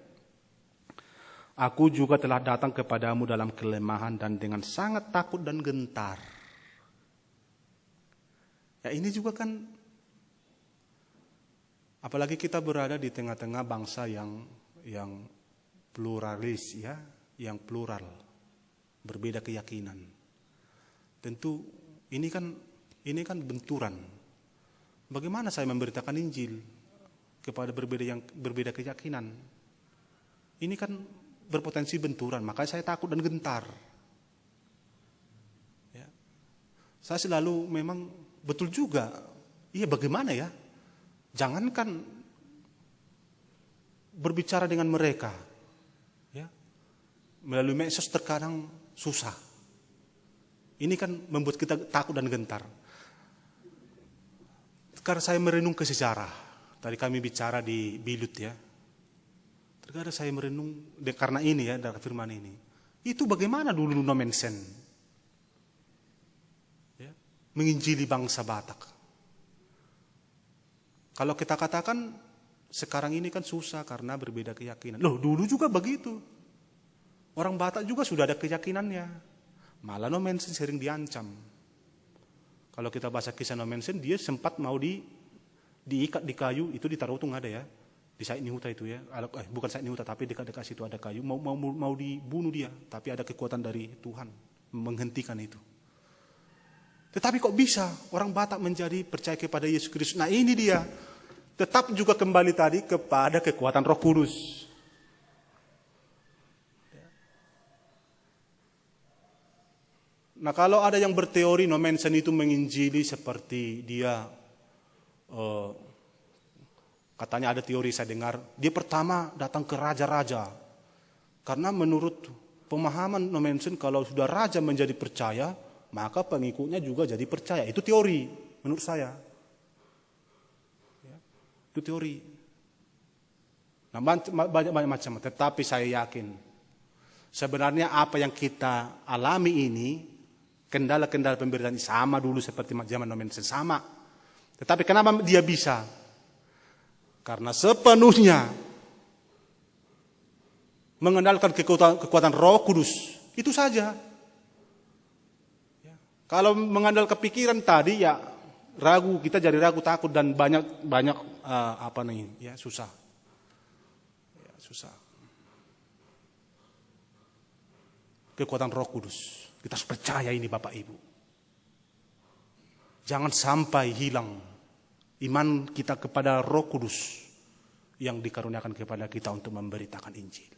S4: Aku juga telah datang kepadamu dalam kelemahan dan dengan sangat takut dan gentar. Ya ini juga kan, apalagi kita berada di tengah-tengah bangsa yang pluralis ya, yang plural, berbeda keyakinan. Tentu ini kan Ini kan benturan. Bagaimana saya memberitakan Injil kepada berbeda keyakinan? Ini kan berpotensi benturan, makanya saya takut dan gentar. Ya. Saya selalu memang betul juga. Iya, bagaimana ya? Jangankan berbicara dengan mereka, ya, melalui medsos terkadang susah. Ini kan membuat kita takut dan gentar. Karena saya merenung ke sejarah. Tadi kami bicara di Bilut ya. Terkadang saya merenung karena ini ya, dari firman ini. Itu bagaimana dulu Nomensen ya, menginjili bangsa Batak. Kalau kita katakan sekarang ini kan susah karena berbeda keyakinan. Loh, dulu juga begitu. Orang Batak juga sudah ada keyakinannya. Malah Nomensen sering diancam. Kalau kita baca kisah Nomensen, dia sempat mau diikat di kayu, itu di Tarutung ada ya. Di Said Nihuta itu ya. Bukan Said Nihuta, tapi dekat-dekat situ ada kayu. Mau dibunuh dia, tapi ada kekuatan dari Tuhan menghentikan itu. Tetapi kok bisa orang Batak menjadi percaya kepada Yesus Kristus? Nah ini dia. Tetap juga kembali tadi kepada kekuatan Roh Kudus. Nah kalau ada yang berteori Nomensen itu menginjili seperti dia, katanya ada teori saya dengar, dia pertama datang ke raja-raja. Karena menurut pemahaman Nomensen kalau sudah raja menjadi percaya, maka pengikutnya juga jadi percaya. Itu teori menurut saya. Ya, itu teori. Nah banyak macam, tetapi saya yakin sebenarnya apa yang kita alami ini, kendala-kendala pemberitaan ini sama dulu seperti zaman Nomensen, sama. Tetapi kenapa dia bisa? Karena sepenuhnya mengandalkan kekuatan Roh Kudus. Itu saja. Ya. Kalau mengandalkan pikiran tadi ya ragu, kita jadi ragu, takut dan banyak susah. Ya, susah. Kekuatan Roh Kudus. Kita harus percaya ini Bapak Ibu. Jangan sampai hilang iman kita kepada Roh Kudus yang dikaruniakan kepada kita untuk memberitakan Injil.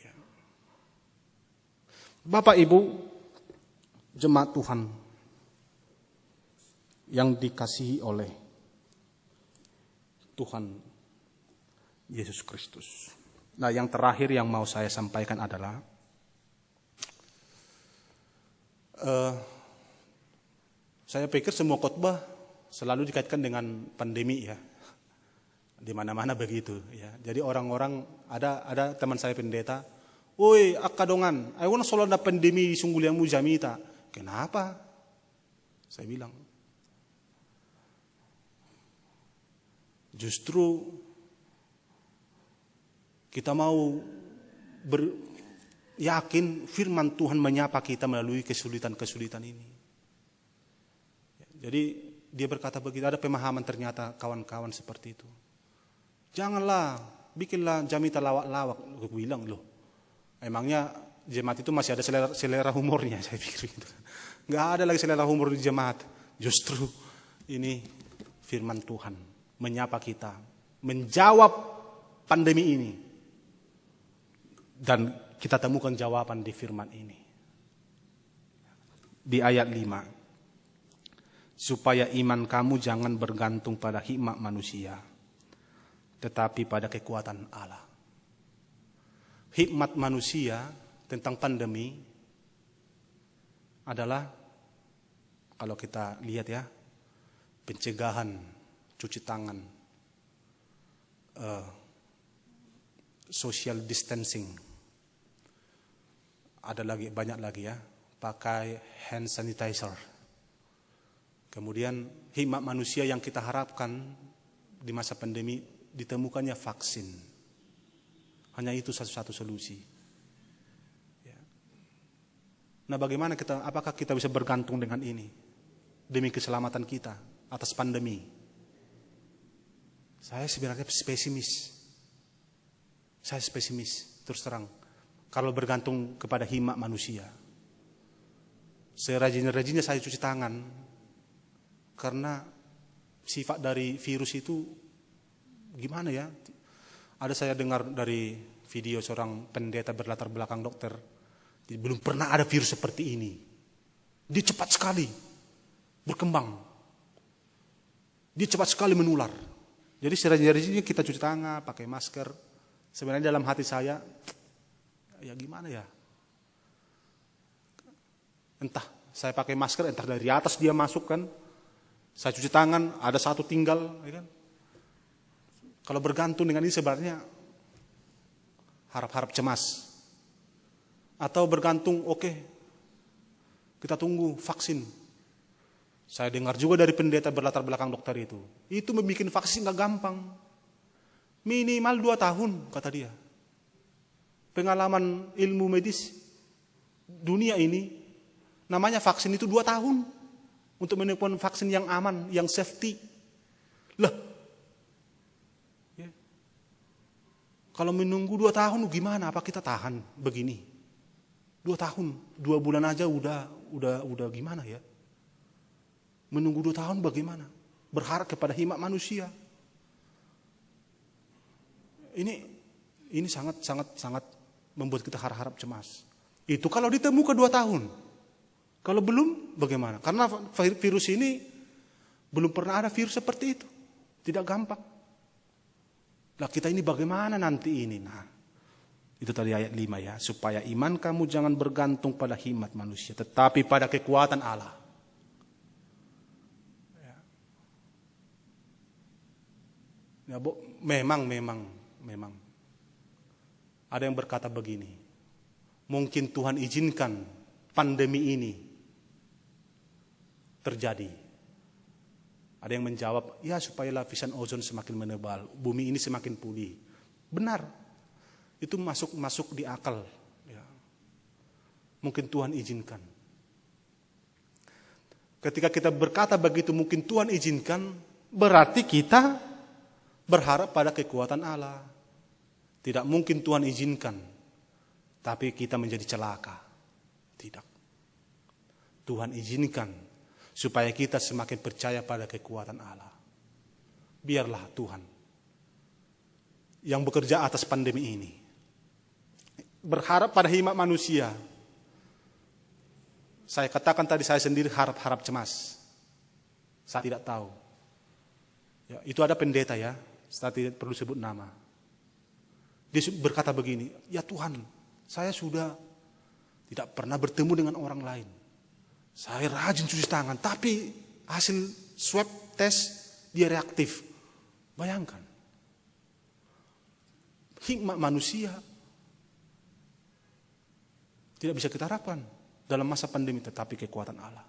S4: Ya. Bapak Ibu, jemaat Tuhan yang dikasihi oleh Tuhan Yesus Kristus. Nah, yang terakhir yang mau saya sampaikan adalah saya pikir semua khotbah selalu dikaitkan dengan pandemi ya. Di mana-mana begitu ya. Jadi orang-orang ada teman saya pendeta, "Oi, akadongan, I want solo na pandemi sungguh yang mujamita." Kenapa? Saya bilang, justru kita mau yakin firman Tuhan menyapa kita melalui kesulitan-kesulitan ini. Jadi dia berkata begitu, ada pemahaman ternyata kawan-kawan seperti itu. Janganlah, bikinlah jamita lawak-lawak. Aku bilang loh, emangnya jemaat itu masih ada selera humornya, saya pikir gitu. Nggak ada lagi selera humor di jemaat. Justru ini firman Tuhan menyapa kita, menjawab pandemi ini. Dan kita temukan jawaban di firman ini. Di ayat 5. Supaya iman kamu jangan bergantung pada hikmat manusia, tetapi pada kekuatan Allah. Hikmat manusia tentang pandemi adalah, kalau kita lihat ya, pencegahan, cuci tangan, social distancing. Ada lagi, banyak lagi ya, pakai hand sanitizer. Kemudian hikmat manusia yang kita harapkan di masa pandemi, ditemukannya vaksin. Hanya itu satu-satu solusi. Ya. Nah bagaimana apakah kita bisa bergantung dengan ini? Demi keselamatan kita atas pandemi. Saya sebenarnya pesimis. Saya pesimis, terus terang. Kalau bergantung kepada hikmat manusia. Serajin-rajinnya saya cuci tangan. Karena sifat dari virus itu gimana ya? Ada saya dengar dari video seorang pendeta berlatar belakang dokter. Belum pernah ada virus seperti ini. Dia cepat sekali berkembang. Dia cepat sekali menular. Jadi serajin-rajinnya kita cuci tangan, pakai masker. Sebenarnya dalam hati saya, ya gimana ya? Entah saya pakai masker, entah dari atas dia masuk kan. Saya cuci tangan, ada satu tinggal. Ya kan? Kalau bergantung dengan ini sebenarnya harap-harap cemas. Atau bergantung, oke, kita tunggu vaksin. Saya dengar juga dari pendeta berlatar belakang dokter itu. Itu membuat vaksin gak gampang. Minimal 2 tahun, kata dia. Pengalaman ilmu medis dunia ini, namanya vaksin itu 2 tahun. Untuk menemukan vaksin yang aman, yang safety. Lah, ya. Kalau menunggu 2 tahun gimana? Apa kita tahan begini? 2 tahun, 2 bulan aja udah gimana ya? Menunggu 2 tahun bagaimana? Berharap kepada hikmat manusia. Ini sangat membuat kita harap cemas. Itu kalau ditemukan 2 tahun. Kalau belum bagaimana? Karena virus ini belum pernah ada virus seperti itu. Tidak gampang. Lah kita ini bagaimana nanti ini? Nah, itu tadi ayat 5 ya. Supaya iman kamu jangan bergantung pada hikmat manusia, tetapi pada kekuatan Allah. Ya, memang. Ada yang berkata begini. Mungkin Tuhan izinkan pandemi ini terjadi. Ada yang menjawab, ya supaya lapisan ozon semakin menebal, bumi ini semakin pulih. Benar. Itu masuk di akal. Ya. Mungkin Tuhan izinkan. Ketika kita berkata begitu, mungkin Tuhan izinkan, berarti kita berharap pada kekuatan Allah. Tidak mungkin Tuhan izinkan, tapi kita menjadi celaka. Tidak. Tuhan izinkan supaya kita semakin percaya pada kekuatan Allah. Biarlah Tuhan yang bekerja atas pandemi ini. Berharap pada hikmat manusia. Saya katakan tadi saya sendiri harap cemas. Saya tidak tahu. Ya, itu ada pendeta ya, saya tidak perlu sebut nama. Dia berkata begini, ya Tuhan, saya sudah tidak pernah bertemu dengan orang lain. Saya rajin cuci tangan, tapi hasil swab test dia reaktif. Bayangkan. Hikmat manusia tidak bisa kita harapkan dalam masa pandemi, tetapi kekuatan Allah.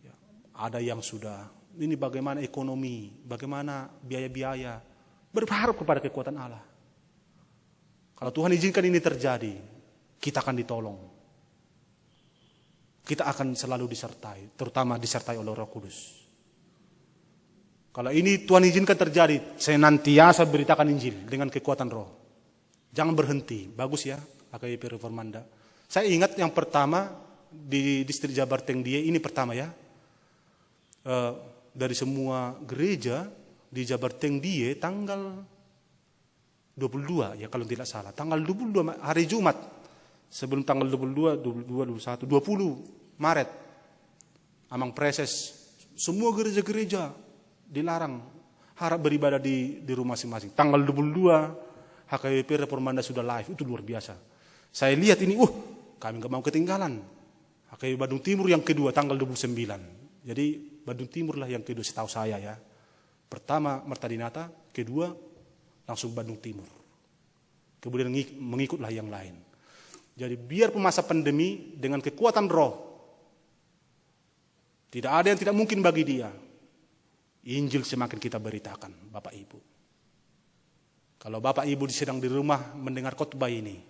S4: Ya, ada yang sudah, ini bagaimana ekonomi, bagaimana biaya-biaya, berharap kepada kekuatan Allah. Kalau Tuhan izinkan ini terjadi, kita akan ditolong. Kita akan selalu disertai, terutama disertai oleh Roh Kudus. Kalau ini Tuhan izinkan terjadi, senantiasa beritakan Injil dengan kekuatan Roh. Jangan berhenti, bagus ya, AKBP Reformanda. Saya ingat yang pertama di distrik Jabar Tengdie, ini pertama ya. Dari semua gereja di Jabar Tengdie tanggal 22 ya kalau tidak salah. Tanggal 22 hari Jumat. Sebelum tanggal 22, 21, 20 Maret. Amang Preses. Semua gereja-gereja dilarang harap beribadah di rumah masing-masing. Tanggal 22 HKBP Reformanda sudah live. Itu luar biasa. Saya lihat ini, kami gak mau ketinggalan. HKBP Bandung Timur yang kedua tanggal 29. Jadi Bandung Timur lah yang kedua setahu saya ya. Pertama Marta Dinata, kedua langsung Bandung Timur. Kemudian mengikutlah yang lain. Jadi biar masa pandemi dengan kekuatan Roh, tidak ada yang tidak mungkin bagi dia. Injil semakin kita beritakan, Bapak Ibu. Kalau Bapak Ibu sedang di rumah mendengar khotbah ini,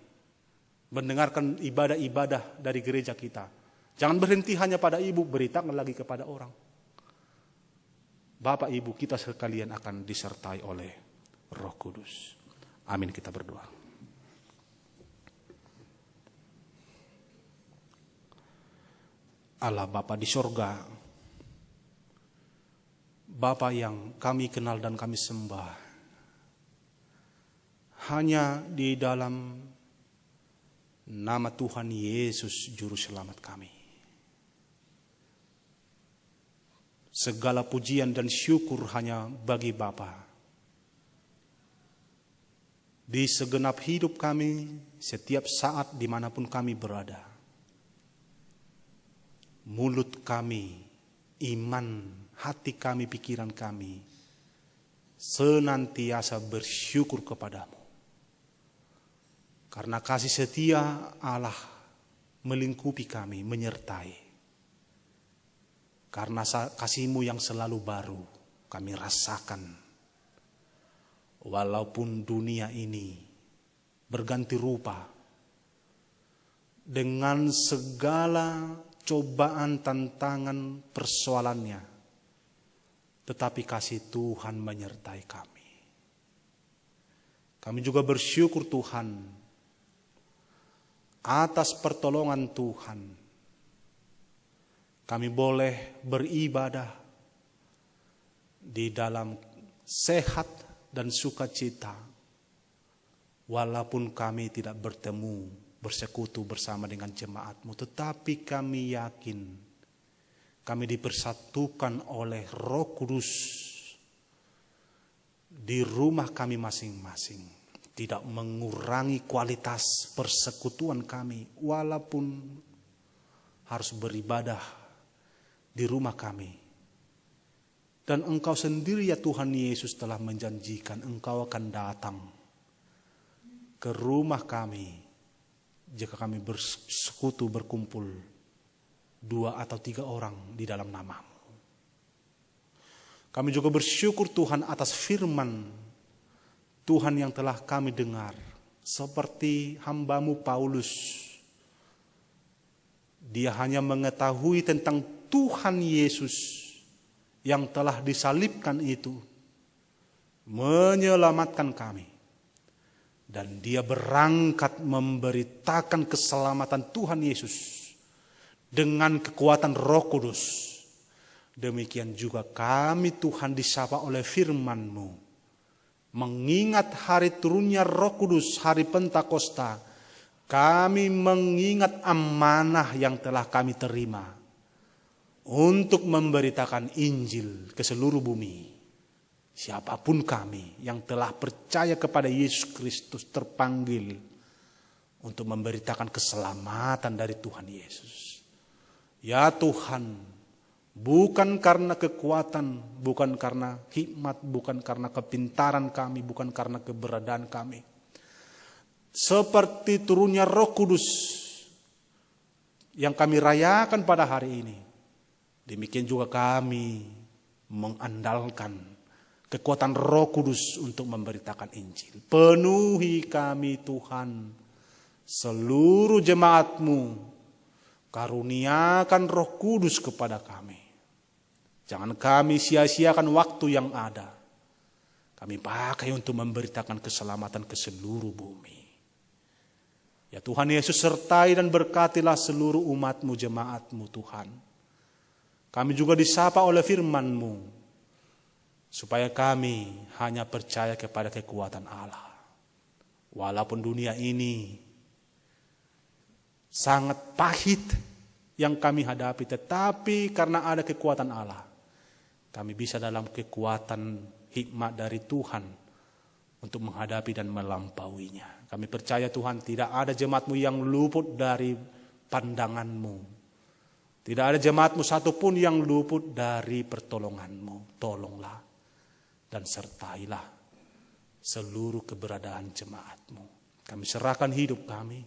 S4: mendengarkan ibadah-ibadah dari gereja kita, jangan berhenti hanya pada Ibu, beritakan lagi kepada orang. Bapak Ibu kita sekalian akan disertai oleh Roh Kudus. Amin, kita berdoa. Allah Bapa di sorga, Bapa yang kami kenal dan kami sembah, hanya di dalam nama Tuhan Yesus Juru Selamat kami. Segala pujian dan syukur hanya bagi Bapa. Di segenap hidup kami, setiap saat dimanapun kami berada, mulut kami, iman, hati kami, pikiran kami, senantiasa bersyukur kepadamu. Karena kasih setia Allah melingkupi kami, menyertai. Karena kasih-Mu yang selalu baru kami rasakan. Walaupun dunia ini berganti rupa dengan segala cobaan, tantangan, persoalannya, tetapi kasih Tuhan menyertai kami. Kami juga bersyukur Tuhan atas pertolongan Tuhan. Kami boleh beribadah di dalam sehat dan sukacita, walaupun kami tidak bertemu bersekutu bersama dengan jemaat-Mu, tetapi kami yakin kami dipersatukan oleh Roh Kudus di rumah kami masing-masing. Tidak mengurangi kualitas persekutuan kami, walaupun harus beribadah di rumah kami. Dan Engkau sendiri ya Tuhan Yesus telah menjanjikan Engkau akan datang ke rumah kami jika kami bersekutu, berkumpul 2 atau 3 orang di dalam nama-Mu. Kami juga bersyukur Tuhan atas firman Tuhan yang telah kami dengar. Seperti hamba-Mu Paulus. Dia hanya mengetahui tentang Tuhan Yesus yang telah disalibkan itu, menyelamatkan kami. Dan dia berangkat memberitakan keselamatan Tuhan Yesus dengan kekuatan Roh Kudus. Demikian juga kami Tuhan disapa oleh firman-Mu. Mengingat hari turunnya Roh Kudus, hari Pentakosta, kami mengingat amanah yang telah kami terima untuk memberitakan Injil ke seluruh bumi. Siapapun kami yang telah percaya kepada Yesus Kristus terpanggil untuk memberitakan keselamatan dari Tuhan Yesus. Ya Tuhan, bukan karena kekuatan, bukan karena hikmat, bukan karena kepintaran kami, bukan karena keberadaan kami. Seperti turunnya Roh Kudus yang kami rayakan pada hari ini, demikian juga kami mengandalkan kekuatan Roh Kudus untuk memberitakan Injil. Penuhi kami Tuhan, seluruh jemaat-Mu, karuniakan Roh Kudus kepada kami. Jangan kami sia-siakan waktu yang ada. Kami pakai untuk memberitakan keselamatan ke seluruh bumi. Ya Tuhan Yesus, sertai dan berkatilah seluruh umat-Mu, jemaat-Mu Tuhan. Kami juga disapa oleh firman-Mu, supaya kami hanya percaya kepada kekuatan Allah. Walaupun dunia ini sangat pahit yang kami hadapi, tetapi karena ada kekuatan Allah, kami bisa dalam kekuatan hikmat dari Tuhan untuk menghadapi dan melampauinya. Kami percaya Tuhan, tidak ada jemaat-Mu yang luput dari pandangan-Mu. Tidak ada jemaat-Mu satupun yang luput dari pertolongan-Mu. Tolonglah dan sertailah seluruh keberadaan jemaat-Mu. Kami serahkan hidup kami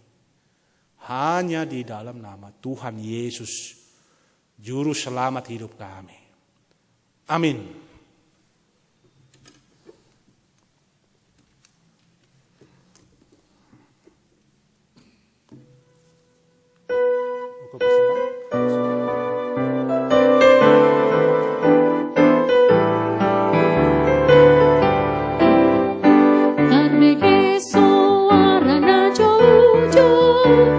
S4: hanya di dalam nama Tuhan Yesus, Juru Selamat hidup kami. Amin.
S3: Jauh-jauh,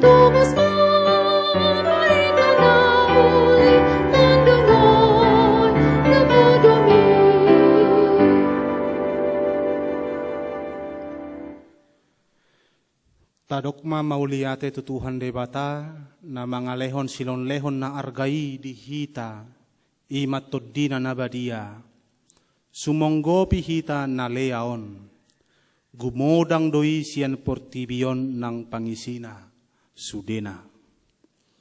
S3: Tugas mereka nauli mendengoy nabodumi.
S4: Tadokma mauliate tu Tuhan debata na mga lehon silon lehon na argai di hita imat toddina na badia sumonggopi hita na leaon gumodang doi sian portibion ng pangisina sudena.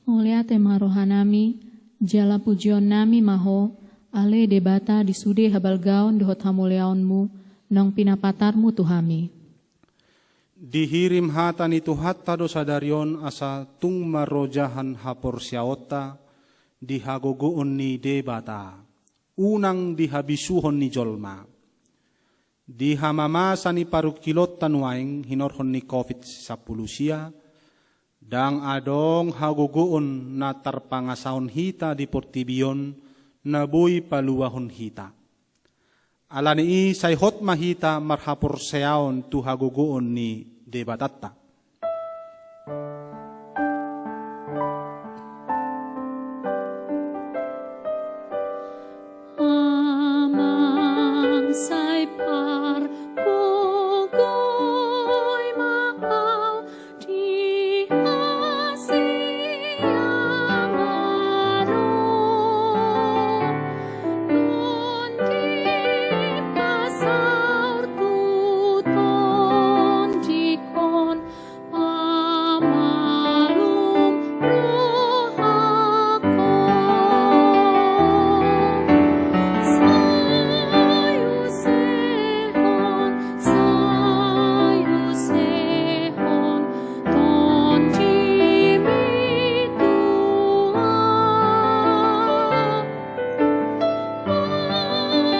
S2: Muliate marohanami, jala pujion nami maho, ale debata di sude habalgaon dohot hamuliaonmu, nang pinapatarmu tuhami.
S4: Dihirim hata ni tuhatta do sadarion asa tung marojahan hapor siaota dihagogoon ni debata, unang dihabisuhon ni jolma. Dihamamasa ni parukilot tanuaing hinorhon ni COVID-10 siya, dang adong hagogoon na tarpangasaon hita di portibion na buy paluahon hita. Alani say hot mahita marhapor seaon tu hagogoon ni debatatta.
S3: Amang say par kugoy maaw di asiyang araw nun di pasaur tuton di kon amalum rohako sayusehon ton jimi tua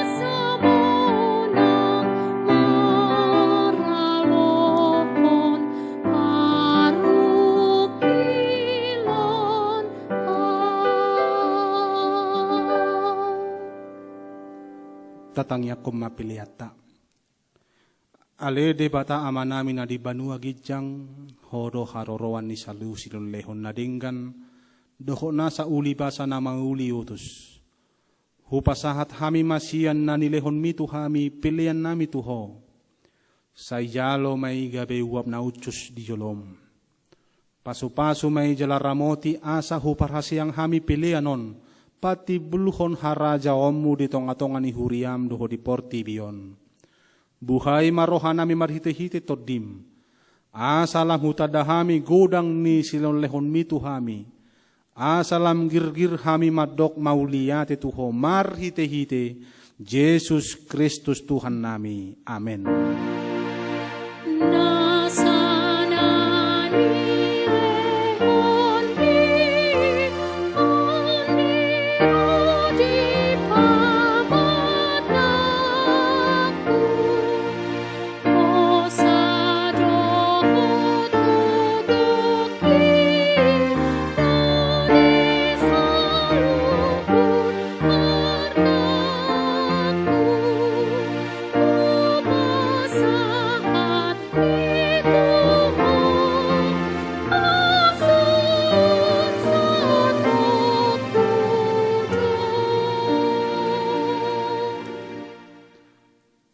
S3: asamonang maralohon parukilon
S4: Tatangya kum mapiliata. Ale debata amanami na di banua gijang hodo haroroan ni salu silon lehon na dinggan doho na sa uli basa na mauli utus. Hupasahat hami masian na nilehon mitu hami pilian nami tuho. Sayalo may gabe uwap na ucus di jolom. Pasu-pasu may jalaramoti asa huparhasiang hami pilianon pati buluhon haraja ommu di tongatongan ni huriam doho di portibion. Buhay marohanami marhite-hite toddim. Asalam hutadahami godang ni silon lehon mitu hami. Asalam girgir hami madok mauliyate tuho marhite-hite. Yesus Kristus Tuhan nami. Amen.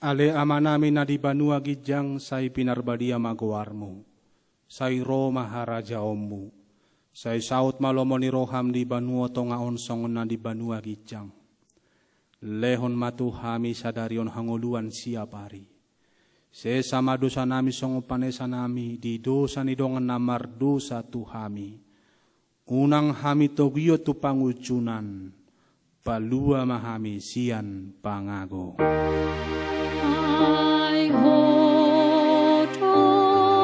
S4: Ale amanami na di banua gijang say pinarbadia magawarmo. Say Roma haraja ommu. Say saut malomo ni roham di banua tonga onsong na di banua gijang. Lehon matu hami sadarion hanguluan siapari. Se sama dosa nami song panesa nami di dosa ni dongan namar dosa tu hami. Unang hami togyo tu pangucunan. Palua mahami sian pangago.
S3: Ay hodo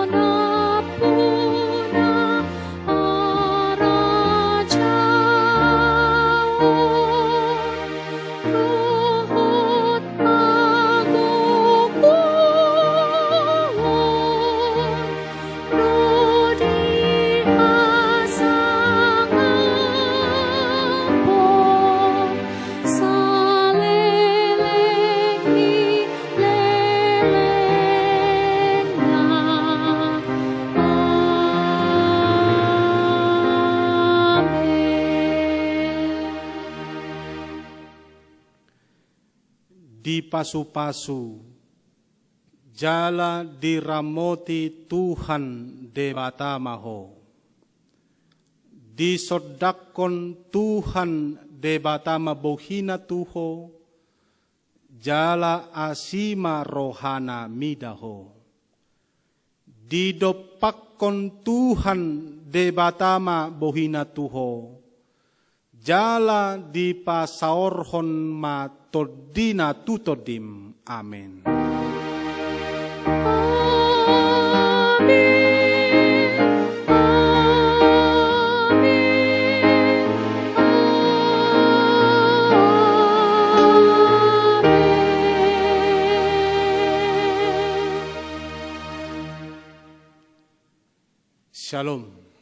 S3: na puna arajaon ruhut aguguon rodi asangapon saleleki lele
S4: di pasu-pasu, jala diramoti Tuhan debata maho. Disodakon Tuhan debata mabohina tuho, jala asima rohana midaho. Didopakon Tuhan debatama bohina tuho, jala di pasaorhon ma todina tutodim. Amin. Shalom.